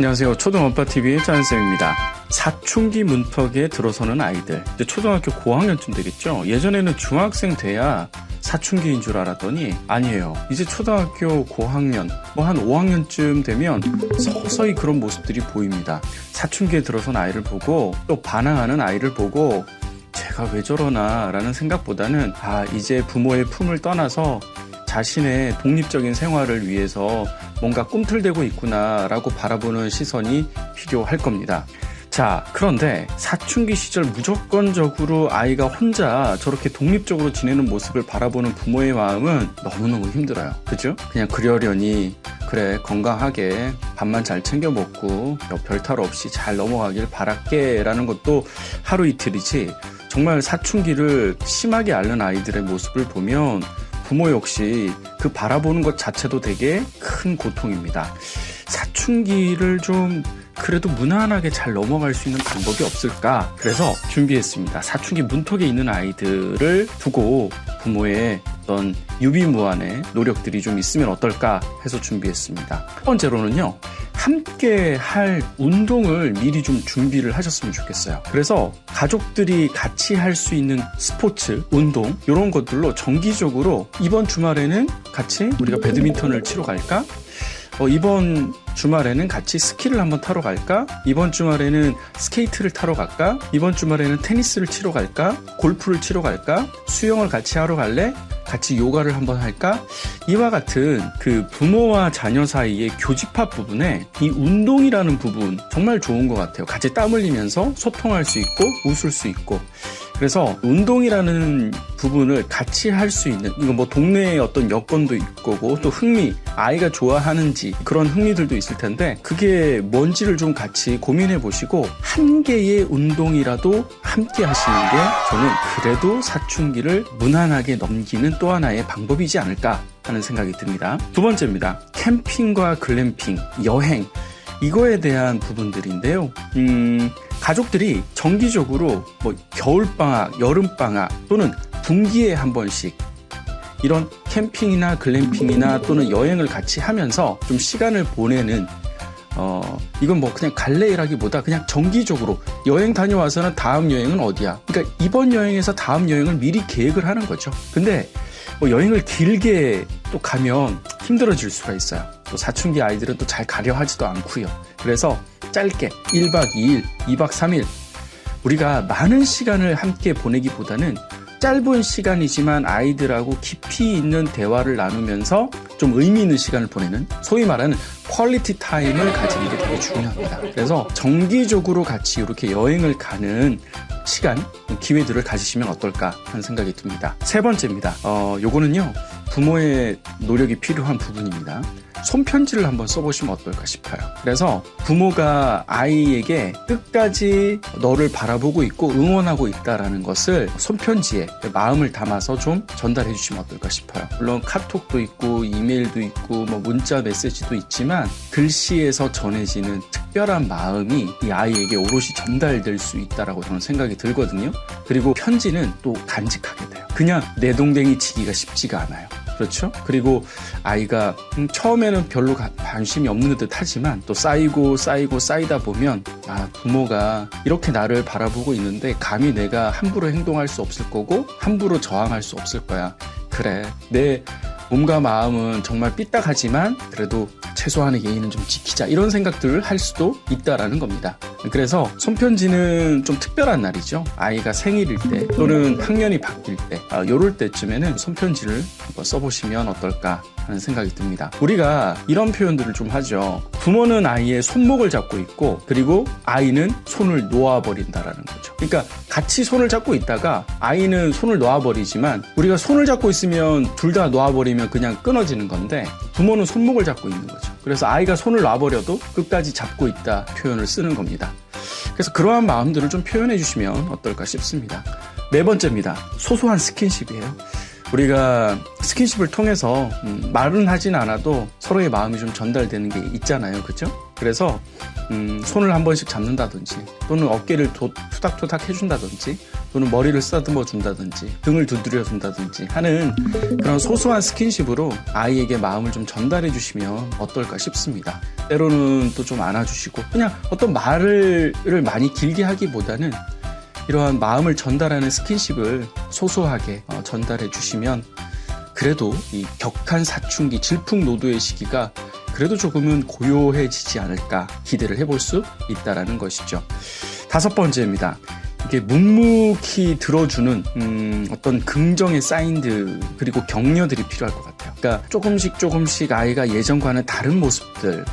안녕하세요. 초등엄빠TV의 짜은쌤입니다. 사춘기 문턱에 들어서는 아이들. 이제 초등학교 고학년쯤 되겠죠? 예전에는 중학생 돼야 사춘기인 줄 알았더니 아니에요. 이제 초등학교 고학년, 한 5학년쯤 되면 서서히 그런 모습들이 보입니다. 사춘기에 들어선 아이를 보고 또 반항하는 아이를 보고 제가 왜 저러나 라는 생각보다는 이제 부모의 품을 떠나서 자신의 독립적인 생활을 위해서 뭔가 꿈틀대고 있구나 라고 바라보는 시선이 필요할 겁니다. 자, 그런데 사춘기 시절 무조건적으로 아이가 혼자 저렇게 독립적으로 지내는 모습을 바라보는 부모의 마음은 너무너무 힘들어요. 그죠? 그냥 그러려니 그래 건강하게 밥만 잘 챙겨 먹고 별탈 없이 잘 넘어가길 바랄게 라는 것도 하루 이틀이지, 정말 사춘기를 심하게 앓는 아이들의 모습을 보면 부모 역시 그 바라보는 것 자체도 되게 큰 고통입니다. 사춘기를 좀 그래도 무난하게 잘 넘어갈 수 있는 방법이 없을까? 그래서 준비했습니다. 사춘기 문턱에 있는 아이들을 두고 부모의 어떤 유비무환의 노력들이 좀 있으면 어떨까 해서 준비했습니다. 첫 번째로는요, 함께 할 운동을 미리 좀 준비를 하셨으면 좋겠어요. 그래서 가족들이 같이 할 수 있는 스포츠, 운동 이런 것들로 정기적으로 이번 주말에는 같이 우리가 배드민턴을 치러 갈까? 이번 주말에는 같이 스키를 한번 타러 갈까? 이번 주말에는 스케이트를 타러 갈까? 이번 주말에는 테니스를 치러 갈까? 골프를 치러 갈까? 수영을 같이 하러 갈래? 같이 요가를 한번 할까? 이와 같은 그 부모와 자녀 사이의 교집합 부분에 이 운동이라는 부분 정말 좋은 것 같아요. 같이 땀 흘리면서 소통할 수 있고 웃을 수 있고. 그래서 운동이라는 부분을 같이 할 수 있는, 이거 동네에 어떤 여건도 있고 또 흥미, 아이가 좋아하는지 그런 흥미들도 있을 텐데 그게 뭔지를 좀 같이 고민해 보시고 한 개의 운동이라도 함께 하시는 게 저는 그래도 사춘기를 무난하게 넘기는 또 하나의 방법이지 않을까 하는 생각이 듭니다. 두 번째입니다. 캠핑과 글램핑, 여행, 이거에 대한 부분들인데요. 가족들이 정기적으로 겨울방학, 여름방학 또는 분기에 한 번씩 이런 캠핑이나 글램핑이나 또는 여행을 같이 하면서 좀 시간을 보내는, 이건 그냥 갈래라기보다 그냥 정기적으로 여행 다녀와서는 다음 여행은 어디야? 그러니까 이번 여행에서 다음 여행을 미리 계획을 하는 거죠. 근데 여행을 길게 또 가면 힘들어질 수가 있어요. 또 사춘기 아이들은 또 잘 가려 하지도 않고요. 그래서 짧게 1박 2일, 2박 3일 우리가 많은 시간을 함께 보내기보다는 짧은 시간이지만 아이들하고 깊이 있는 대화를 나누면서 좀 의미 있는 시간을 보내는, 소위 말하는 퀄리티 타임을 가지는 게 되게 중요합니다. 그래서 정기적으로 같이 이렇게 여행을 가는 시간, 기회들을 가지시면 어떨까 하는 생각이 듭니다. 세 번째입니다. 요거는요, 부모의 노력이 필요한 부분입니다. 손편지를 한번 써보시면 어떨까 싶어요. 그래서 부모가 아이에게 끝까지 너를 바라보고 있고 응원하고 있다라는 것을 손편지에 마음을 담아서 좀 전달해 주시면 어떨까 싶어요. 물론 카톡도 있고 이메일도 있고 문자 메시지도 있지만 글씨에서 전해지는 특별한 마음이 이 아이에게 오롯이 전달될 수 있다라고 저는 생각이 들거든요. 그리고 편지는 또 간직하게 돼요. 그냥 내동댕이 치기가 쉽지가 않아요. 그렇죠? 그리고 아이가 처음에는 별로 관심이 없는 듯 하지만 또 쌓이다 보면 부모가 이렇게 나를 바라보고 있는데 감히 내가 함부로 행동할 수 없을 거고 함부로 저항할 수 없을 거야. 그래, 내 몸과 마음은 정말 삐딱하지만 그래도 최소한의 예의는 좀 지키자, 이런 생각들을 할 수도 있다라는 겁니다. 그래서 손편지는 좀 특별한 날이죠. 아이가 생일일 때 또는 학년이 바뀔 때, 요럴 때쯤에는 손편지를 한번 써보시면 어떨까 하는 생각이 듭니다. 우리가 이런 표현들을 좀 하죠. 부모는 아이의 손목을 잡고 있고 그리고 아이는 손을 놓아버린다라는 거죠. 그러니까 같이 손을 잡고 있다가 아이는 손을 놓아버리지만 우리가 손을 잡고 있으면 둘 다 놓아버리면 그냥 끊어지는 건데 부모는 손목을 잡고 있는 거죠. 그래서 아이가 손을 놔버려도 끝까지 잡고 있다 표현을 쓰는 겁니다. 그래서 그러한 마음들을 좀 표현해 주시면 어떨까 싶습니다. 네 번째입니다. 소소한 스킨십이에요. 우리가 스킨십을 통해서 말은 하진 않아도 서로의 마음이 좀 전달되는 게 있잖아요. 그죠? 그래서 손을 한 번씩 잡는다든지 또는 어깨를 투닥투닥 해준다든지 또는 머리를 쓰다듬어 준다든지 등을 두드려 준다든지 하는 그런 소소한 스킨십으로 아이에게 마음을 좀 전달해 주시면 어떨까 싶습니다. 때로는 또 좀 안아주시고 그냥 어떤 말을 많이 길게 하기보다는 이러한 마음을 전달하는 스킨십을 소소하게 전달해 주시면 그래도 이 격한 사춘기 질풍노도의 시기가 그래도 조금은 고요해지지 않을까 기대를 해볼 수 있다라는 것이죠. 5번째입니다. 이게 묵묵히 들어주는 어떤 긍정의 사인들 그리고 격려들이 필요할 것 같아요. 그러니까 조금씩 아이가 예전과는 다른 모습들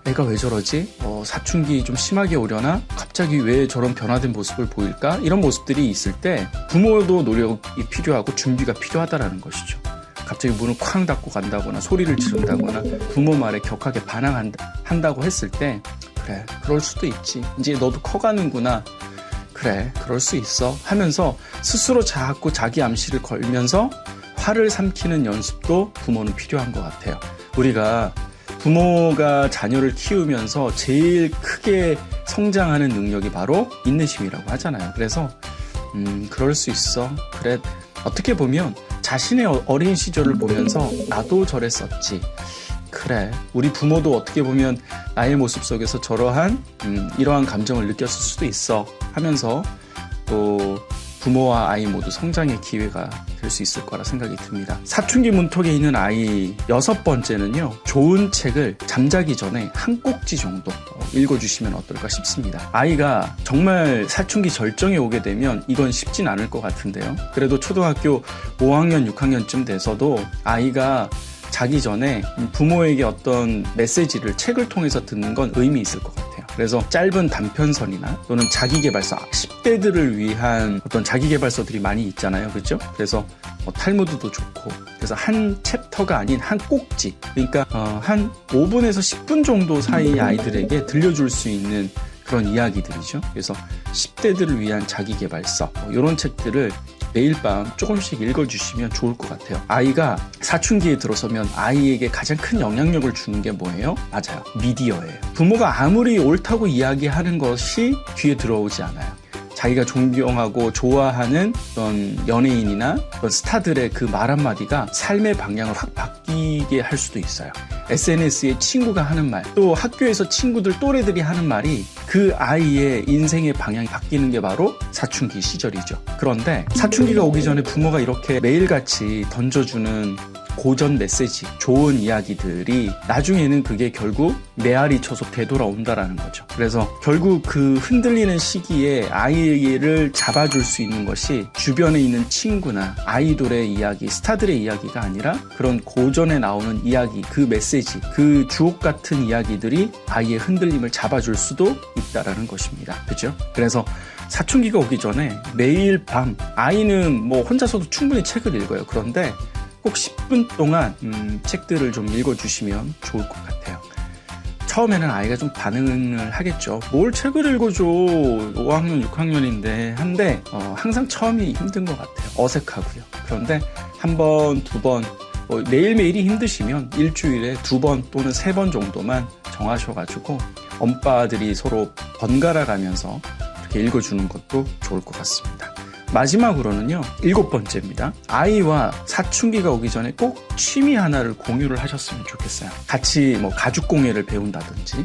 애가 왜 저러지? 사춘기 좀 심하게 오려나? 갑자기 왜 저런 변화된 모습을 보일까? 이런 모습들이 있을 때 부모도 노력이 필요하고 준비가 필요하다라는 것이죠. 갑자기 문을 쾅 닫고 간다거나 소리를 지른다거나 부모 말에 격하게 반항한다고 했을 때 그래 그럴 수도 있지 이제 너도 커가는구나 그래 그럴 수 있어 하면서 스스로 자꾸 자기 암시를 걸면서 화를 삼키는 연습도 부모는 필요한 것 같아요. 우리가 부모가 자녀를 키우면서 제일 크게 성장하는 능력이 바로 인내심이라고 하잖아요. 그래서 그럴 수 있어 그래 어떻게 보면 자신의 어린 시절을 보면서 나도 저랬었지 그래 우리 부모도 어떻게 보면 나의 모습 속에서 저러한 이러한 감정을 느꼈을 수도 있어 하면서 또 부모와 아이 모두 성장의 기회가 될 수 있을 거라 생각이 듭니다. 사춘기 문턱에 있는 아이 6번째는요. 좋은 책을 잠자기 전에 한 꼭지 정도 읽어주시면 어떨까 싶습니다. 아이가 정말 사춘기 절정에 오게 되면 이건 쉽진 않을 것 같은데요. 그래도 초등학교 5학년, 6학년쯤 돼서도 아이가 자기 전에 부모에게 어떤 메시지를 책을 통해서 듣는 건 의미 있을 것 같아요. 그래서 짧은 단편선이나 또는 자기계발서, 10대들을 위한 어떤 자기계발서들이 많이 있잖아요. 그렇죠? 그래서 탈무드도 좋고 그래서 한 챕터가 아닌 한 꼭지 그러니까 한 5분에서 10분 정도 사이 아이들에게 들려줄 수 있는 그런 이야기들이죠. 그래서 10대들을 위한 자기계발서 이런 책들을 매일 밤 조금씩 읽어주시면 좋을 것 같아요. 아이가 사춘기에 들어서면 아이에게 가장 큰 영향력을 주는 게 뭐예요? 맞아요. 미디어예요. 부모가 아무리 옳다고 이야기하는 것이 귀에 들어오지 않아요. 자기가 존경하고 좋아하는 어떤 연예인이나 어떤 스타들의 그 말 한마디가 삶의 방향을 확 바뀌게 할 수도 있어요. SNS에 친구가 하는 말, 또 학교에서 친구들 또래들이 하는 말이 그 아이의 인생의 방향이 바뀌는 게 바로 사춘기 시절이죠. 그런데 사춘기가 오기 전에 부모가 이렇게 매일같이 던져주는 고전 메시지, 좋은 이야기들이 나중에는 그게 결국 메아리 쳐서 되돌아온다라는 거죠. 그래서 결국 그 흔들리는 시기에 아이를 잡아줄 수 있는 것이 주변에 있는 친구나 아이돌의 이야기, 스타들의 이야기가 아니라 그런 고전에 나오는 이야기, 그 메시지, 그 주옥 같은 이야기들이 아이의 흔들림을 잡아줄 수도 있다라는 것입니다. 그죠? 그래서 사춘기가 오기 전에 매일 밤 아이는 뭐 혼자서도 충분히 책을 읽어요. 그런데 꼭 10분 동안 책들을 좀 읽어주시면 좋을 것 같아요. 처음에는 아이가 좀 반응을 하겠죠. 뭘 책을 읽어줘 5학년 6학년인데 한데 항상 처음이 힘든 것 같아요. 어색하고요. 그런데 한 번, 두 번 매일매일이 힘드시면 일주일에 2번 또는 3번 정도만 정하셔가지고 엄빠들이 서로 번갈아 가면서 이렇게 읽어주는 것도 좋을 것 같습니다. 마지막으로는요 7번째입니다. 아이와 사춘기가 오기 전에 꼭 취미 하나를 공유를 하셨으면 좋겠어요. 같이 뭐 가죽 공예를 배운다든지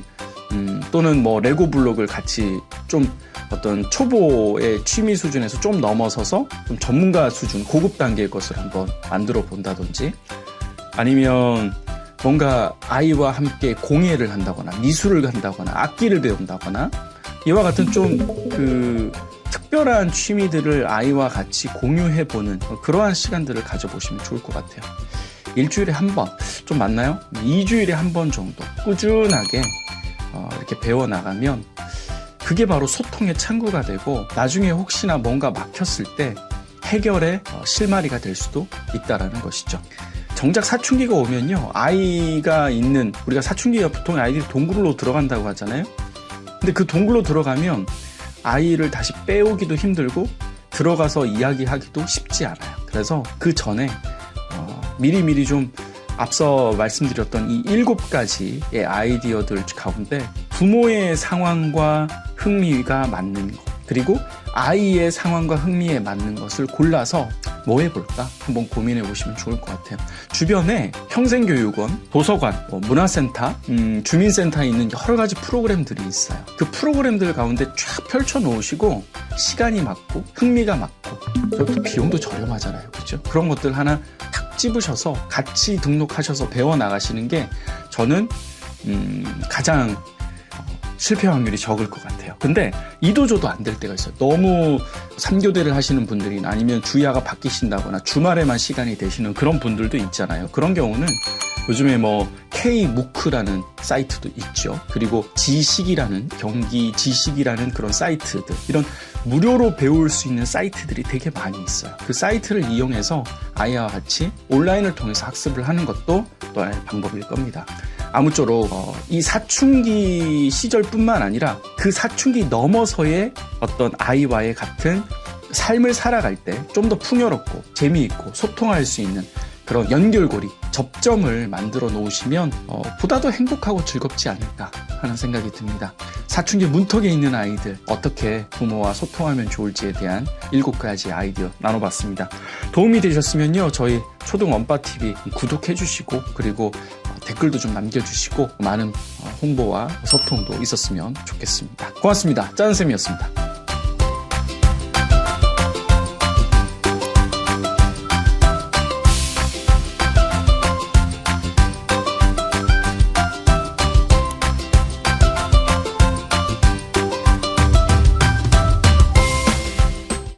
또는 뭐 레고 블록을 같이 좀 어떤 초보의 취미 수준에서 좀 넘어서서 좀 전문가 수준 고급 단계의 것을 한번 만들어 본다든지 아니면 뭔가 아이와 함께 공예를 한다거나 미술을 한다거나 악기를 배운다거나 이와 같은 좀 특별한 취미들을 아이와 같이 공유해보는 그러한 시간들을 가져보시면 좋을 것 같아요. 일주일에 한 번, 좀 많나요? 2주일에 한 번 정도 꾸준하게 이렇게 배워나가면 그게 바로 소통의 창구가 되고 나중에 혹시나 뭔가 막혔을 때 해결의 실마리가 될 수도 있다는 것이죠. 정작 사춘기가 오면요. 아이가 있는, 우리가 사춘기가 보통 아이들이 동굴로 들어간다고 하잖아요. 근데 그 동굴로 들어가면 아이를 다시 빼오기도 힘들고 들어가서 이야기하기도 쉽지 않아요. 그래서 그 전에 미리미리 좀 앞서 말씀드렸던 이 7가지의 아이디어들 가운데 부모의 상황과 흥미가 맞는 것, 그리고 아이의 상황과 흥미에 맞는 것을 골라서 뭐 해볼까 한번 고민해 보시면 좋을 것 같아요. 주변에 평생교육원, 도서관, 문화센터, 주민센터에 있는 여러 가지 프로그램들이 있어요. 그 프로그램들 가운데 쫙 펼쳐 놓으시고 시간이 맞고 흥미가 맞고 또 비용도 저렴하잖아요. 그렇죠? 그런 것들 하나 탁 집으셔서 같이 등록하셔서 배워 나가시는 게 저는 가장 실패 확률이 적을 것 같아요. 근데 이도저도 안 될 때가 있어요. 너무 3교대를 하시는 분들이나 아니면 주야가 바뀌신다거나 주말에만 시간이 되시는 그런 분들도 있잖아요. 그런 경우는 요즘에 뭐 K무크라는 사이트도 있죠. 그리고 지식이라는, 경기 지식이라는 그런 사이트들, 이런 무료로 배울 수 있는 사이트들이 되게 많이 있어요. 그 사이트를 이용해서 아이와 같이 온라인을 통해서 학습을 하는 것도 또 하나의 방법일 겁니다. 아무쪼록 이 사춘기 시절뿐만 아니라 그 사춘기 넘어서의 어떤 아이와의 같은 삶을 살아갈 때 좀 더 풍요롭고 재미있고 소통할 수 있는 그런 연결고리, 접점을 만들어 놓으시면 보다 더 행복하고 즐겁지 않을까 하는 생각이 듭니다. 사춘기 문턱에 있는 아이들 어떻게 부모와 소통하면 좋을지에 대한 7가지 아이디어 나눠봤습니다. 도움이 되셨으면요, 저희 초등 원바TV 구독해 주시고, 그리고 댓글도 좀 남겨주시고 많은 홍보와 소통도 있었으면 좋겠습니다. 고맙습니다. 짜은쌤이었습니다.